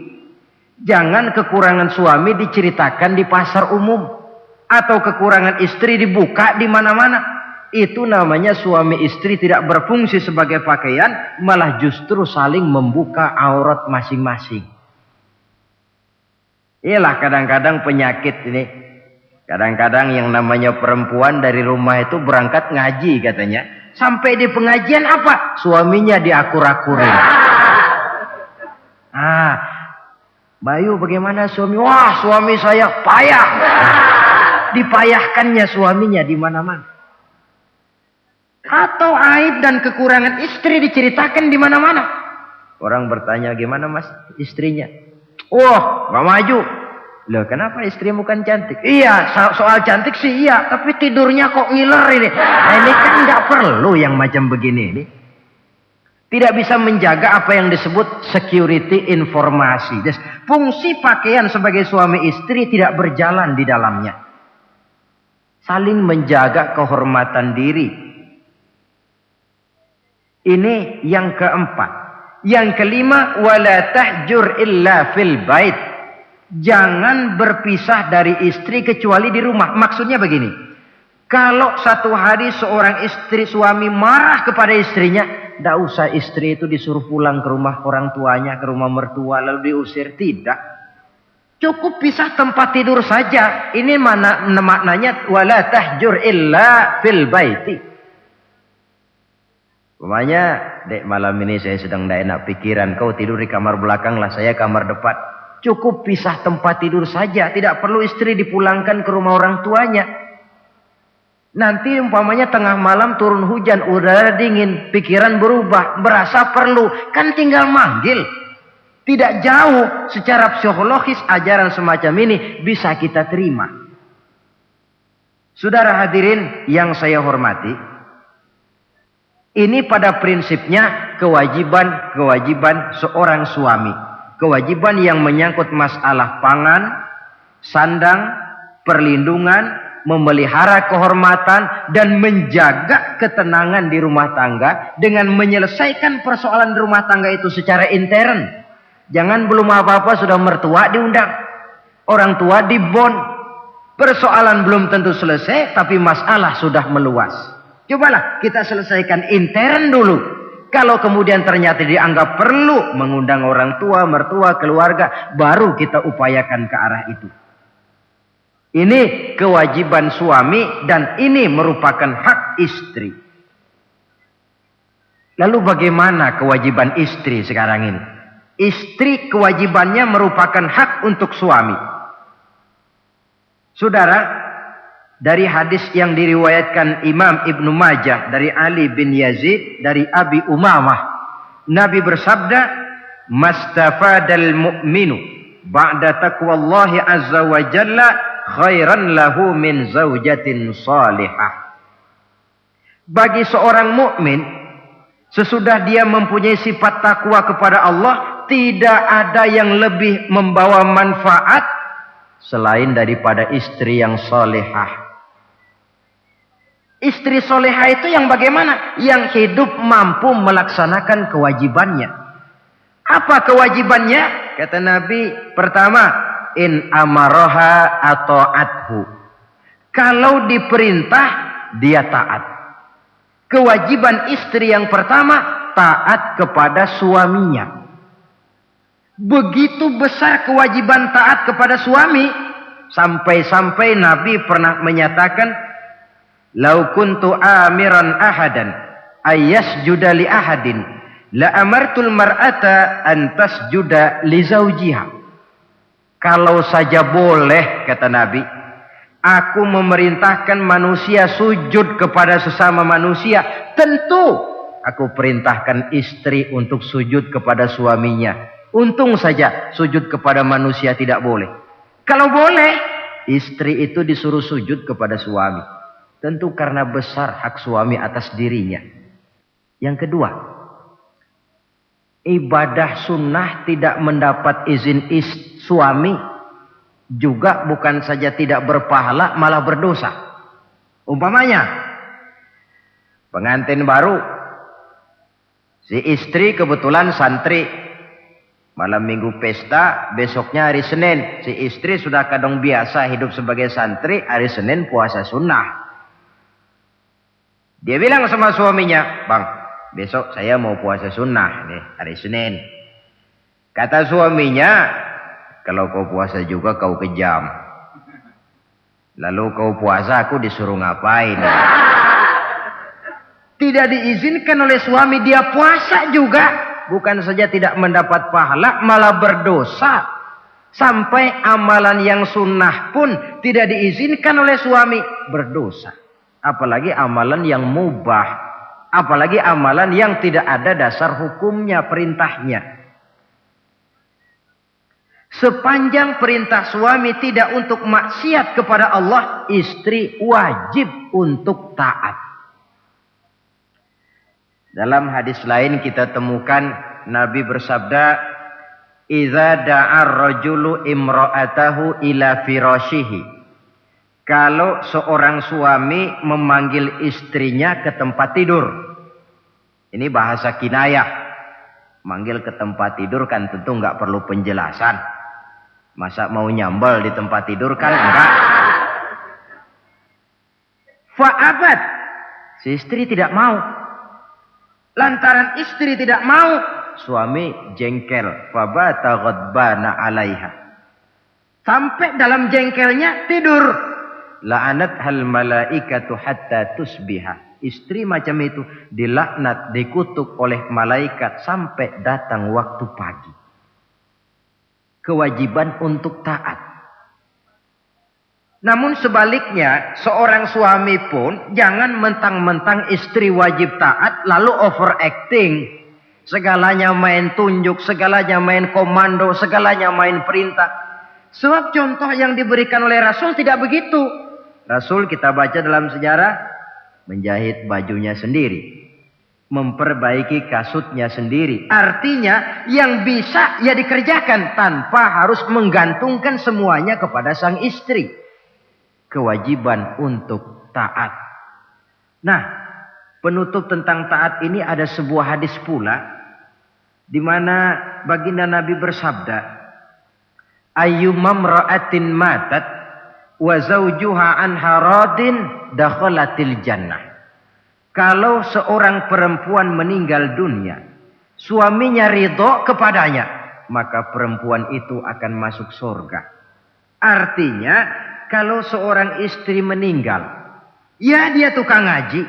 Jangan kekurangan suami diceritakan di pasar umum. Atau kekurangan istri dibuka di mana-mana. Itu namanya suami istri tidak berfungsi sebagai pakaian, malah justru saling membuka aurat masing-masing. Iyalah kadang-kadang penyakit ini. Kadang-kadang yang namanya perempuan dari rumah itu berangkat ngaji katanya. Sampai di pengajian apa? Suaminya diakur-akurin. Bayu bagaimana suami? Wah, suami saya payah. Dipayahkannya suaminya di mana-mana. Atau aib dan kekurangan istri diceritakan di mana-mana. Orang bertanya, gimana mas istrinya? Wah, gak maju. Loh, kenapa istrimu kan cantik? Iya, soal cantik sih iya, tapi tidurnya kok ngiler ini. Nah, ini kan nggak perlu yang macam begini ini. Tidak bisa menjaga apa yang disebut security informasi. Jadi, fungsi pakaian sebagai suami istri tidak berjalan di dalamnya. Saling menjaga kehormatan diri. Ini yang keempat. Yang kelima, wala tahjur illa fil bait. Jangan berpisah dari istri kecuali di rumah. Maksudnya begini. Kalau satu hari seorang istri suami marah kepada istrinya, tidak usah istri itu disuruh pulang ke rumah orang tuanya, ke rumah mertua lalu diusir. Tidak. Cukup pisah tempat tidur saja. Ini maknanya wala tahjur illa fil baiti. Umpamanya, dek malam ini saya sedang tidak enak pikiran. Kau tidur di kamar belakang lah, saya kamar depan. Cukup pisah tempat tidur saja. Tidak perlu istri dipulangkan ke rumah orang tuanya. Nanti umpamanya tengah malam turun hujan, udara dingin, pikiran berubah, berasa perlu. Kan tinggal manggil. Tidak jauh secara psikologis ajaran semacam ini bisa kita terima. Saudara hadirin yang saya hormati. Ini pada prinsipnya kewajiban seorang suami. Kewajiban yang menyangkut masalah pangan, sandang, perlindungan, memelihara kehormatan, dan menjaga ketenangan di rumah tangga dengan menyelesaikan persoalan di rumah tangga itu secara intern. Jangan belum apa-apa sudah mertua diundang, orang tua dibon. Persoalan belum tentu selesai, tapi masalah sudah meluas. Cobalah kita selesaikan intern dulu. Kalau kemudian ternyata dianggap perlu mengundang orang tua, mertua, keluarga, baru kita upayakan ke arah itu. Ini kewajiban suami dan ini merupakan hak istri. Lalu bagaimana kewajiban istri sekarang ini? Istri kewajibannya merupakan hak untuk suami. Saudara, dari hadis yang diriwayatkan Imam Ibnu Majah dari Ali bin Yazid dari Abi Umamah, Nabi bersabda, "Mastafadal mu'minu ba'da taqwallahi azza wa jalla khairan lahu min zaujatin salihah." Bagi seorang mukmin, sesudah dia mempunyai sifat takwa kepada Allah, tidak ada yang lebih membawa manfaat selain daripada istri yang salihah. Istri soleha itu yang bagaimana? Yang hidup mampu melaksanakan kewajibannya. Apa kewajibannya? Kata Nabi, pertama, in amaroha ata'athu. Kalau diperintah, dia taat. Kewajiban istri yang pertama, taat kepada suaminya. Begitu besar kewajiban taat kepada suami, sampai-sampai Nabi pernah menyatakan, "Lau kuntu amiran ahadan ayyasjuda li ahadin la amartul mar'ata an tasjuda li zawjiha." Kalau saja boleh, kata Nabi, aku memerintahkan manusia sujud kepada sesama manusia, tentu aku perintahkan istri untuk sujud kepada suaminya. Untung saja sujud kepada manusia tidak boleh. Kalau boleh, istri itu disuruh sujud kepada suami. Tentu karena besar hak suami atas dirinya. Yang kedua, ibadah sunnah tidak mendapat izin suami juga bukan saja tidak berpahala, malah berdosa. Umpamanya, pengantin baru, si istri kebetulan santri, malam minggu pesta, besoknya hari Senin, si istri sudah kadang biasa hidup sebagai santri, hari Senin puasa sunnah. Dia bilang sama suaminya, "Bang, besok saya mau puasa sunnah nih, hari Senin." Kata suaminya, "Kalau kau puasa juga kau kejam. Lalu kau puasa aku disuruh ngapain?" Tidak diizinkan oleh suami, dia puasa juga. Bukan saja tidak mendapat pahala, malah berdosa. Sampai amalan yang sunnah pun tidak diizinkan oleh suami, berdosa. Apalagi amalan yang mubah, apalagi amalan yang tidak ada dasar hukumnya, perintahnya. Sepanjang perintah suami tidak untuk maksiat kepada Allah, istri wajib untuk taat. Dalam hadis lain kita temukan Nabi bersabda, "Idza da'ar rajulu imra'atahu ila firashihi." Kalau seorang suami memanggil istrinya ke tempat tidur. Ini bahasa kinayah. Manggil ke tempat tidur kan tentu nggak perlu penjelasan. Masa mau nyambal di tempat tidur kan enggak. Fa'abat. Si istri tidak mau. Lantaran istri tidak mau, suami jengkel. Fabata ghadbana 'alaiha. Sampai dalam jengkelnya tidur. La'anat hal malaikatu hatta tusbiha. Istri macam itu dilaknat, dikutuk oleh malaikat sampai datang waktu pagi. kewajiban untuk taat. Namun sebaliknya, seorang suami pun jangan mentang-mentang istri wajib taat lalu overacting. Segalanya main tunjuk, segalanya main komando, segalanya main perintah. Sebab contoh yang diberikan oleh Rasul tidak begitu. Rasul kita baca dalam sejarah menjahit bajunya sendiri, memperbaiki kasutnya sendiri. Artinya yang bisa ya dikerjakan tanpa harus menggantungkan semuanya kepada sang istri. Kewajiban untuk taat. Nah, penutup tentang taat ini ada sebuah hadis pula di mana baginda Nabi bersabda, ayyumam ra'atin matat wa zawjuha anha radin dakhalatil jannah. Kalau seorang perempuan meninggal dunia, suaminya ridho kepadanya, maka perempuan itu akan masuk surga. Artinya, kalau seorang istri meninggal, ya dia tukang ngaji,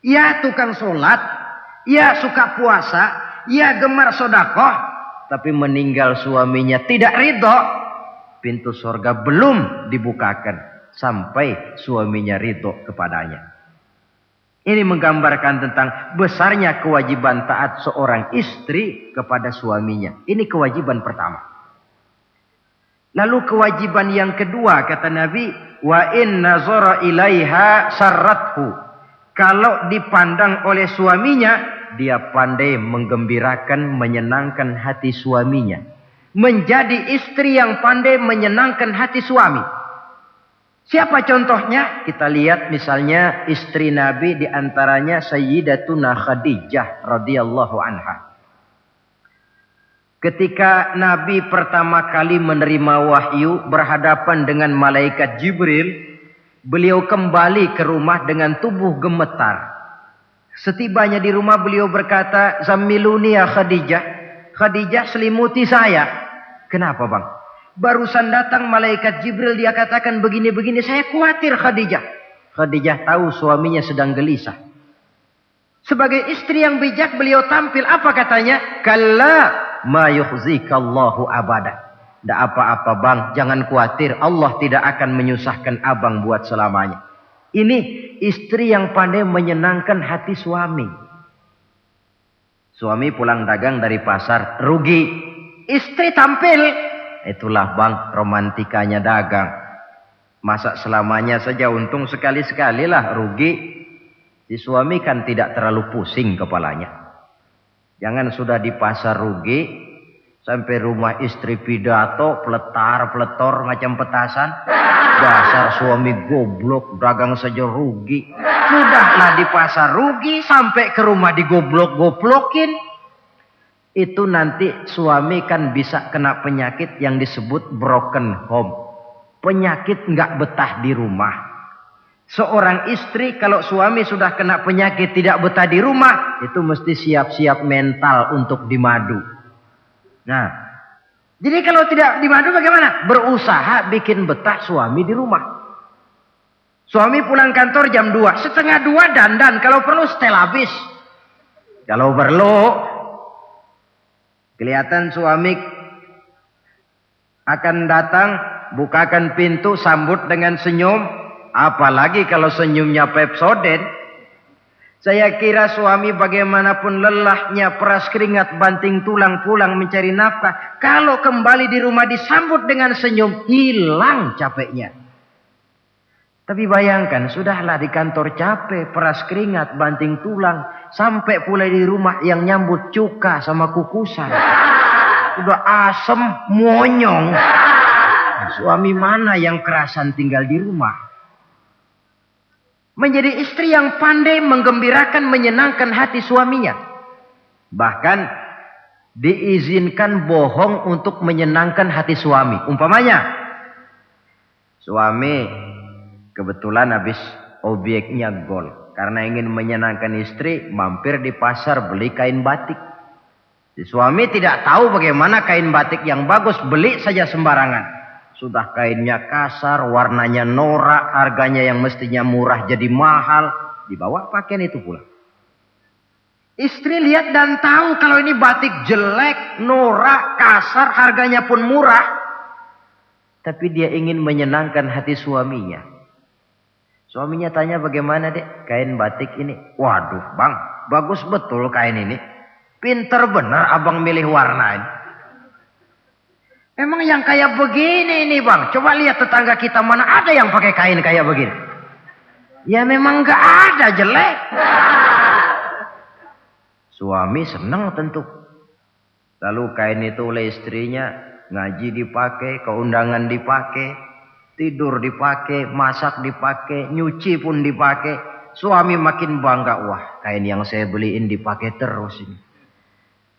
ya tukang sholat, ya suka puasa, ya gemar sodakoh, tapi meninggal suaminya tidak ridho, pintu surga belum dibukakan sampai suaminya ridho kepadanya. Ini menggambarkan tentang besarnya kewajiban taat seorang istri kepada suaminya. Ini kewajiban pertama. Lalu kewajiban yang kedua kata Nabi, wa in nazara ilaiha sarrathu. Kalau dipandang oleh suaminya, dia pandai menggembirakan, menyenangkan hati suaminya. Menjadi istri yang pandai menyenangkan hati suami. Siapa contohnya? Kita lihat misalnya istri Nabi, di antaranya Sayyidatuna Khadijah radhiyallahu anha. Ketika Nabi pertama kali menerima wahyu berhadapan dengan malaikat Jibril, beliau kembali ke rumah dengan tubuh gemetar. Setibanya di rumah beliau berkata, "Zammiluni ya Khadijah." Khadijah, selimuti saya. Kenapa bang? Barusan datang malaikat Jibril, dia katakan begini-begini, saya khawatir Khadijah. Khadijah tahu suaminya sedang gelisah. Sebagai istri yang bijak beliau tampil, apa katanya? Kalla ma yukhzikallahu abada. Tidak apa-apa bang, jangan khawatir, Allah tidak akan menyusahkan abang buat selamanya. Ini istri yang pandai menyenangkan hati suami. Suami pulang dagang dari pasar, rugi. Istri tampil, itulah bang romantikanya dagang. Masa selamanya saja untung sekali-sekali lah, rugi. Si suami kan tidak terlalu pusing kepalanya. Jangan sudah di pasar rugi, sampai rumah istri pidato, peletar-peletor macam petasan. Dasar suami goblok, dagang saja rugi. Sudahlah di pasar rugi, sampai ke rumah digoblok-goblokin. Itu nanti suami kan bisa kena penyakit yang disebut broken home. Penyakit nggak betah di rumah. Seorang istri kalau suami sudah kena penyakit tidak betah di rumah, itu mesti siap-siap mental untuk dimadu. Nah, jadi kalau tidak dimadu bagaimana? Berusaha bikin betah suami di rumah. Suami pulang kantor jam 2, setengah 2 dandan, kalau perlu setel habis. Kalau perlu, kelihatan suami akan datang, bukakan pintu, sambut dengan senyum. Apalagi kalau senyumnya Pepsodent. Saya kira suami bagaimanapun lelahnya, peras keringat, banting tulang, pulang mencari nafkah, kalau kembali di rumah disambut dengan senyum, hilang capeknya. Tapi bayangkan, sudahlah di kantor capek, peras keringat, banting tulang, sampai pula di rumah yang nyambut cuka sama kukusan. Udah asem, monyong. Suami mana yang kerasan tinggal di rumah? Menjadi istri yang pandai menggembirakan, menyenangkan hati suaminya. Bahkan diizinkan bohong untuk menyenangkan hati suami. Umpamanya, suami kebetulan habis obyeknya gol. Karena ingin menyenangkan istri, mampir di pasar beli kain batik. Si suami tidak tahu bagaimana kain batik yang bagus, beli saja sembarangan. Sudah kainnya kasar, warnanya norak, harganya yang mestinya murah jadi mahal. Dibawa pakaian itu pula. Istri lihat dan tahu kalau ini batik jelek, norak, kasar, harganya pun murah. Tapi dia ingin menyenangkan hati suaminya. Suaminya tanya, bagaimana dek kain batik ini? Waduh bang, bagus betul kain ini. Pinter benar abang milih warna ini. Emang yang kayak begini ini bang, coba lihat tetangga kita mana ada yang pakai kain kayak begini. Ya memang gak ada, jelek. Suami senang tentu. Lalu kain itu oleh istrinya, ngaji dipakai, keundangan dipakai, tidur dipakai, masak dipakai, nyuci pun dipakai. Suami makin bangga, wah kain yang saya beliin dipakai terus ini.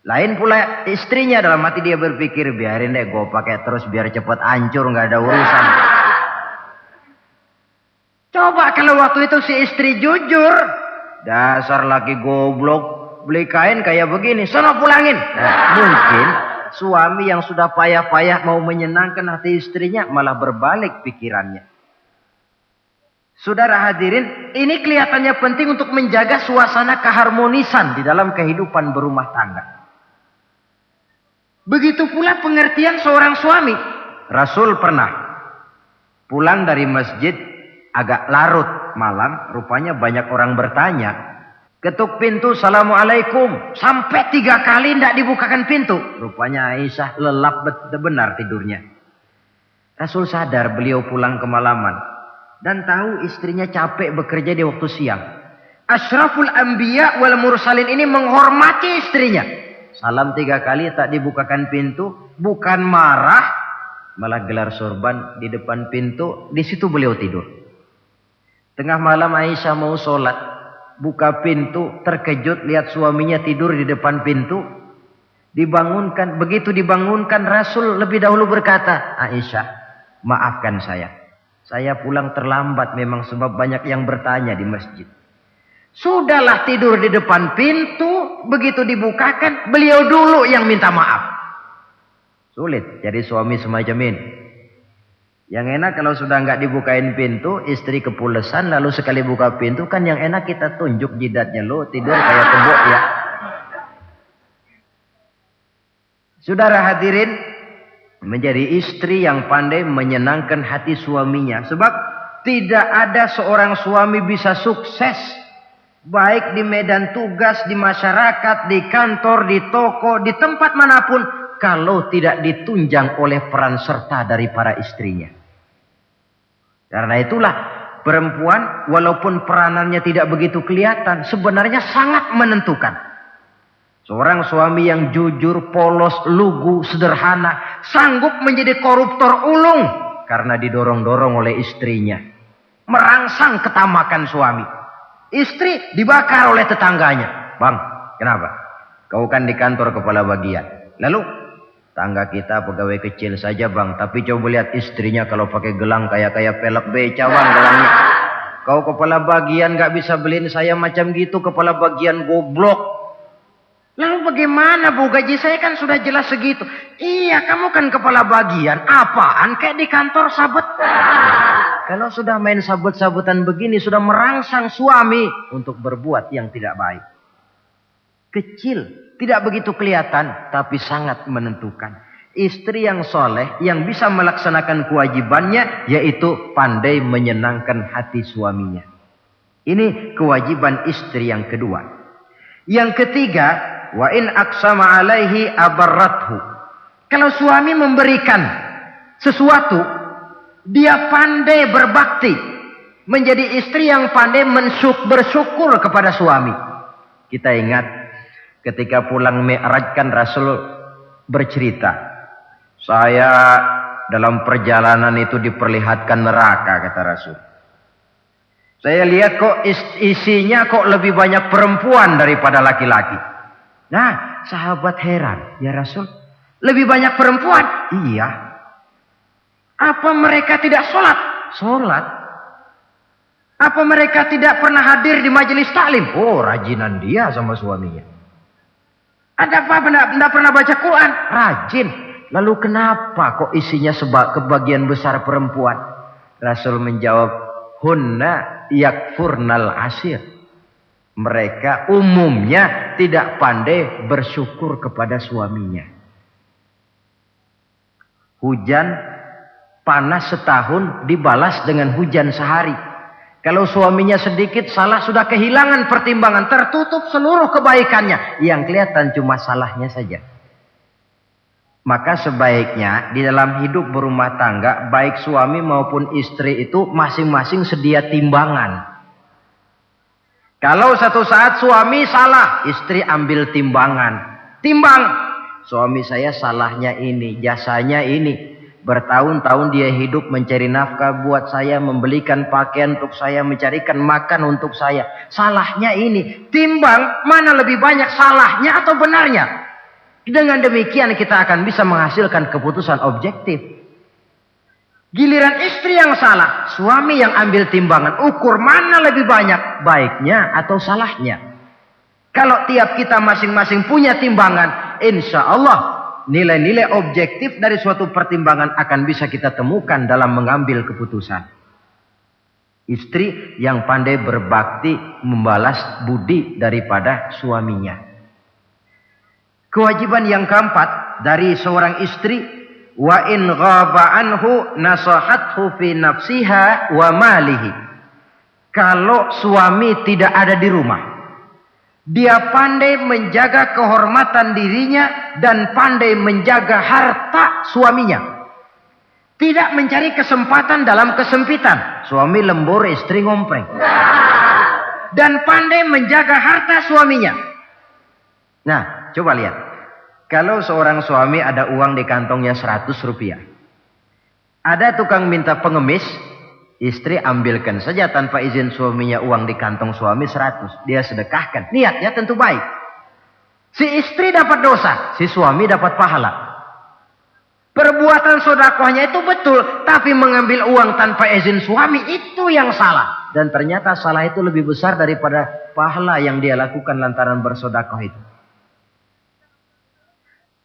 Lain pula istrinya, dalam hati dia berpikir, biarin deh gue pakai terus biar cepet hancur, nggak ada urusan. Coba kalau waktu itu si istri jujur, dasar laki goblok, beli kain kayak begini, sono pulangin. Nah, mungkin suami yang sudah payah-payah mau menyenangkan hati istrinya malah berbalik pikirannya. Saudara hadirin, ini kelihatannya penting untuk menjaga suasana keharmonisan di dalam kehidupan berumah tangga. Begitu pula pengertian seorang suami. Rasul pernah pulang dari masjid agak larut malam, rupanya banyak orang bertanya. Ketuk pintu, assalamualaikum. Sampai 3 kali tidak dibukakan pintu. Rupanya Aisyah lelap benar tidurnya. Rasul sadar beliau pulang kemalaman. Dan tahu istrinya capek bekerja di waktu siang. Ashraful anbiya wal mursalin ini menghormati istrinya. Salam 3 kali tak dibukakan pintu. Bukan marah, malah gelar sorban di depan pintu. Di situ beliau tidur. Tengah malam Aisyah mau sholat, buka pintu, terkejut lihat suaminya tidur di depan pintu. Dibangunkan, begitu dibangunkan Rasul lebih dahulu berkata, Aisyah, maafkan saya pulang terlambat memang sebab banyak yang bertanya di masjid. Sudahlah tidur di depan pintu, begitu dibukakan beliau dulu yang minta maaf. Sulit jadi suami semacam ini. Yang enak kalau sudah nggak dibukain pintu, istri kepulesan, lalu sekali buka pintu kan yang enak kita tunjuk jidatnya, lo tidur kayak kebo ya. Saudara hadirin, menjadi istri yang pandai menyenangkan hati suaminya. Sebab tidak ada seorang suami bisa sukses, baik di medan tugas, di masyarakat, di kantor, di toko, di tempat manapun, kalau tidak ditunjang oleh peran serta dari para istrinya. Karena itulah perempuan walaupun peranannya tidak begitu kelihatan, sebenarnya sangat menentukan. Seorang suami yang jujur, polos, lugu, sederhana, sanggup menjadi koruptor ulung karena didorong-dorong oleh istrinya. Merangsang ketamakan suami. Istri dibakar oleh tetangganya. Bang, kenapa? Kau kan di kantor kepala bagian. Lalu tangga kita pegawai kecil saja bang, tapi coba lihat istrinya kalau pakai gelang kayak pelek beca bang gelangnya. Kau kepala bagian gak bisa beliin saya macam gitu, kepala bagian goblok. Lalu bagaimana bu, gaji saya kan sudah jelas segitu. Iya kamu kan kepala bagian, apaan kayak di kantor sabet. Kalau sudah main sabet-sabetan begini sudah merangsang suami untuk berbuat yang tidak baik. Kecil, tidak begitu kelihatan, tapi sangat menentukan. Istri yang soleh, yang bisa melaksanakan kewajibannya, yaitu pandai menyenangkan hati suaminya. Ini kewajiban istri yang kedua. Yang ketiga, wa in aqsama alaihi abarrathu. Kalau suami memberikan sesuatu, dia pandai berbakti. Menjadi istri yang pandai bersyukur kepada suami. Kita ingat, ketika pulang Mi'raj kan Rasul bercerita, saya dalam perjalanan itu diperlihatkan neraka, kata Rasul. Saya lihat kok isinya kok lebih banyak perempuan daripada laki-laki. Nah, sahabat heran, ya Rasul, lebih banyak perempuan? Iya. Apa mereka tidak sholat? Sholat. Apa mereka tidak pernah hadir di majelis taklim? Oh, rajinan dia sama suaminya. Ada apa? Tidak pernah baca Quran? Rajin. Lalu kenapa kok isinya kebagian besar perempuan? Rasul menjawab, hunna yakfurnal asir. Mereka umumnya tidak pandai bersyukur kepada suaminya. Hujan panas setahun dibalas dengan hujan sehari. Kalau suaminya sedikit salah, sudah kehilangan pertimbangan, tertutup seluruh kebaikannya. Yang kelihatan cuma salahnya saja. Maka sebaiknya di dalam hidup berumah tangga, baik suami maupun istri itu masing-masing sedia timbangan. Kalau satu saat suami salah, istri ambil timbangan. Timbang, suami saya salahnya ini, jasanya ini. Bertahun-tahun dia hidup mencari nafkah buat saya, membelikan pakaian untuk saya, mencarikan makan untuk saya. Salahnya ini. Timbang, mana lebih banyak salahnya atau benarnya? Dengan demikian kita akan bisa menghasilkan keputusan objektif. Giliran istri yang salah, suami yang ambil timbangan, ukur mana lebih banyak baiknya atau salahnya. Kalau tiap kita masing-masing punya timbangan, insya Allah nilai-nilai objektif dari suatu pertimbangan akan bisa kita temukan dalam mengambil keputusan. Istri yang pandai berbakti membalas budi daripada suaminya. Kewajiban yang keempat dari seorang istri, wa in ghaba anhu nasahathu fi nafsiha wa malihi. Kalau suami tidak ada di rumah, dia pandai menjaga kehormatan dirinya dan pandai menjaga harta suaminya. Tidak mencari kesempatan dalam kesempitan. Suami lembur, istri ngompreng. Dan pandai menjaga harta suaminya. Nah, coba lihat. Kalau seorang suami ada uang di kantongnya 100 rupiah. Ada tukang minta pengemis, istri ambilkan saja tanpa izin suaminya uang di kantong suami 100. Dia sedekahkan. Niatnya tentu baik. Si istri dapat dosa, si suami dapat pahala. Perbuatan sedekahnya itu betul, tapi mengambil uang tanpa izin suami itu yang salah. Dan ternyata salah itu lebih besar daripada pahala yang dia lakukan lantaran bersedekah itu.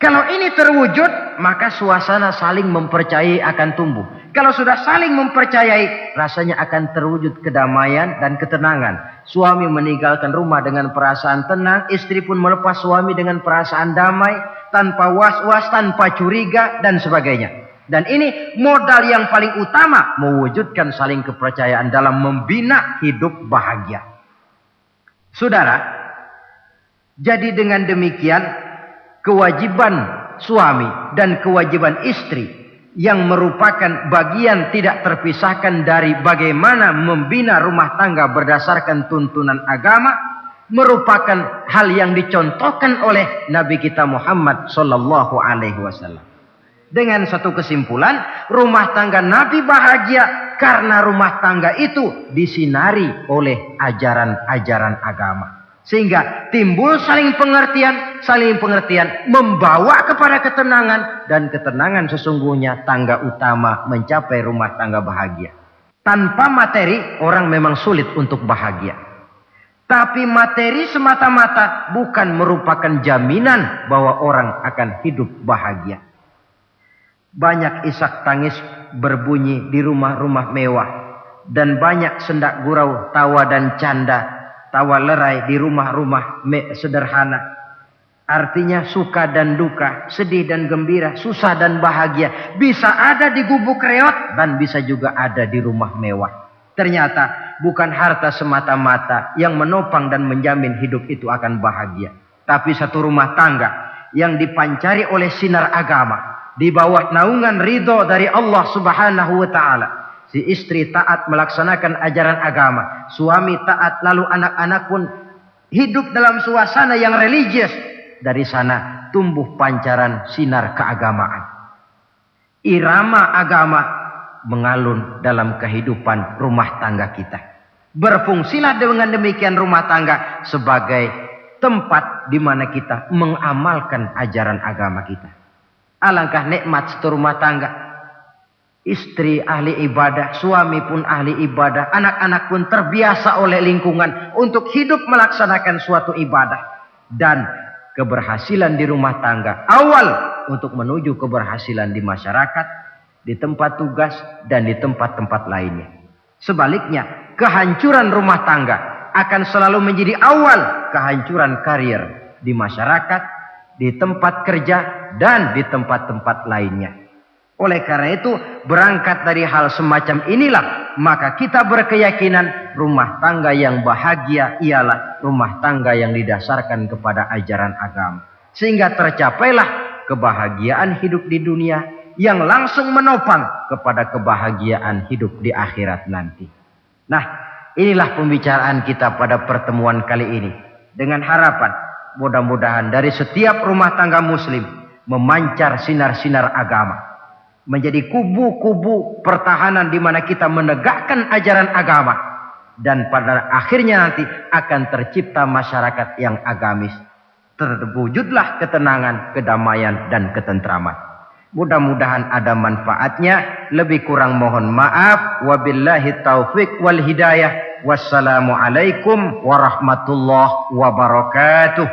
Kalau ini terwujud, maka suasana saling mempercayai akan tumbuh. Kalau sudah saling mempercayai, rasanya akan terwujud kedamaian dan ketenangan. Suami meninggalkan rumah dengan perasaan tenang, istri pun melepas suami dengan perasaan damai, tanpa was-was, tanpa curiga, dan sebagainya. Dan ini modal yang paling utama, mewujudkan saling kepercayaan dalam membina hidup bahagia. Saudara, jadi dengan demikian, kewajiban suami dan kewajiban istri yang merupakan bagian tidak terpisahkan dari bagaimana membina rumah tangga berdasarkan tuntunan agama merupakan hal yang dicontohkan oleh Nabi kita Muhammad sallallahu alaihi wasallam. Dengan satu kesimpulan, rumah tangga Nabi bahagia karena rumah tangga itu disinari oleh ajaran-ajaran agama. Sehingga timbul saling pengertian membawa kepada ketenangan, dan ketenangan sesungguhnya tangga utama mencapai rumah tangga bahagia. Tanpa materi orang memang sulit untuk bahagia. Tapi materi semata-mata bukan merupakan jaminan bahwa orang akan hidup bahagia. Banyak isak tangis berbunyi di rumah-rumah mewah, dan banyak sendak gurau, tawa dan canda, tawa lerai di rumah-rumah sederhana. Artinya suka dan duka, sedih dan gembira, susah dan bahagia bisa ada di gubuk reot dan bisa juga ada di rumah mewah. Ternyata bukan harta semata-mata yang menopang dan menjamin hidup itu akan bahagia, tapi satu rumah tangga yang dipancari oleh sinar agama di bawah naungan ridho dari Allah Subhanahu wa taala. Si istri taat melaksanakan ajaran agama, suami taat, lalu anak-anak pun hidup dalam suasana yang religius. Dari sana tumbuh pancaran sinar keagamaan. Irama agama mengalun dalam kehidupan rumah tangga kita. Berfungsilah dengan demikian rumah tangga sebagai tempat di mana kita mengamalkan ajaran agama kita. Alangkah nikmat satu rumah tangga. Istri ahli ibadah, suami pun ahli ibadah, anak-anak pun terbiasa oleh lingkungan untuk hidup melaksanakan suatu ibadah. Dan keberhasilan di rumah tangga awal untuk menuju keberhasilan di masyarakat, di tempat tugas, dan di tempat-tempat lainnya. Sebaliknya, kehancuran rumah tangga akan selalu menjadi awal kehancuran karier di masyarakat, di tempat kerja, dan di tempat-tempat lainnya. Oleh karena itu, berangkat dari hal semacam inilah, maka kita berkeyakinan rumah tangga yang bahagia ialah rumah tangga yang didasarkan kepada ajaran agama. Sehingga tercapailah kebahagiaan hidup di dunia yang langsung menopang kepada kebahagiaan hidup di akhirat nanti. Nah, inilah pembicaraan kita pada pertemuan kali ini. Dengan harapan, mudah-mudahan dari setiap rumah tangga muslim memancar sinar-sinar agama. Menjadi kubu-kubu pertahanan di mana kita menegakkan ajaran agama. Dan pada akhirnya nanti akan tercipta masyarakat yang agamis. Terwujudlah ketenangan, kedamaian, dan ketentraman. Mudah-mudahan ada manfaatnya. Lebih kurang mohon maaf. Wabillahi taufiq wal hidayah. Wassalamualaikum warahmatullahi wabarakatuh.